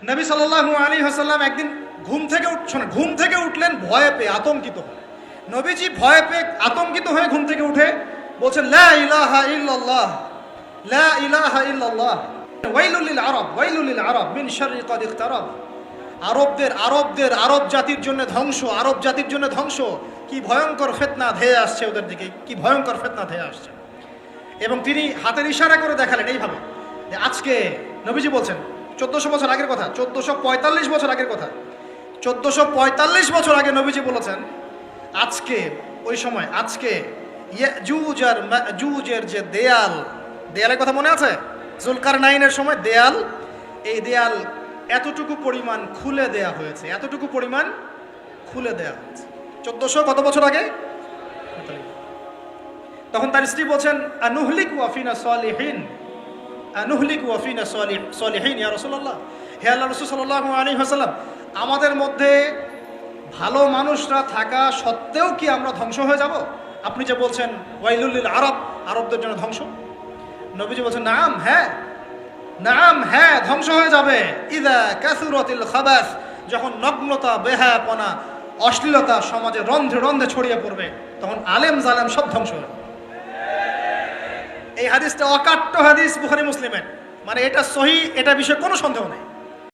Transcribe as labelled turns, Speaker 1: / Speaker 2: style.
Speaker 1: নবী সাল্লাল্লাহু আলাইহি ওয়াসাল্লাম একদিন ঘুম থেকে উঠলেন ভয়ে পেয়ে, আতঙ্কিত হয়ে। নবীজি ভয়ে পেয়ে আতঙ্কিত হয়ে ঘুম থেকে উঠে বলছেন, লা ইলাহা ইল্লাল্লাহ, লা ইলাহা ইল্লাল্লাহ, ওয়াইলুল লিল আরব, ওয়াইলুল লিল আরব মিন শাররি ক্বাদ ইকতারাব। আরব জাতির জন্য ধ্বংস, আরব জাতির জন্য ধ্বংস। কি ভয়ঙ্কর ফিতনা ধেয়ে আসছে ওদের দিকে, কি ভয়ঙ্কর ফিতনা ধেয়ে আসছে। এবং তিনি হাতের ইশারা করে দেখালেন এইভাবে যে আজকে, নবীজি বলছেন 1400 বছর আগের কথা, 1445 বছর আগের কথা, 1445 বছর আগে নবীজি বলেছেন আজকে, ওই সময় আজকে ইয়াজুজ আর মাজুজের যে দেয়ালের কথা মনে আছে? জুলকারনাইনের সময় দেয়াল, এই দেয়াল এতটুকু পরিমাণ খুলে দেয়া হয়েছে, এতটুকু পরিমাণ খুলে দেয়া হয়েছে 1400 কত বছর আগে। তখন তার স্ত্রী বলছেন, আনুহলিক ওয়াফিনা সালিহিন, আনুহলিক ওয়াফিনা সালিহিন ইয়া রাসূলুল্লাহ, হে আল্লাহ রাসূল সাল্লাল্লাহু আলাইহি ওয়াসাল্লাম, আমাদের মধ্যে ভালো মানুষরা থাকা সত্ত্বেও কি আমরা ধ্বংস হয়ে যাব? আপনি যে বলছেন ওয়াইলুল লিল আরব, আরবদের জন্য ধ্বংস। নবীজি বলছেন, নাম হ্যাঁ, নাম হ্যাঁ, ধ্বংস হয়ে যাবে। ইযা কাসুরাতিল খাবাস, যখন নগ্নতা, বেহায়াপনা, অশ্লীলতা সমাজে রন্ধ্রে রন্ধ্রে ছড়িয়ে পড়বে, তখন আলেম জালেম সব ধ্বংস হবে। এই হাদিসটা অকাট্য হাদিস বুখারী মুসলিমের, মানে এটা সহিহ, এটা বিষয়ে কোনো সন্দেহ নেই।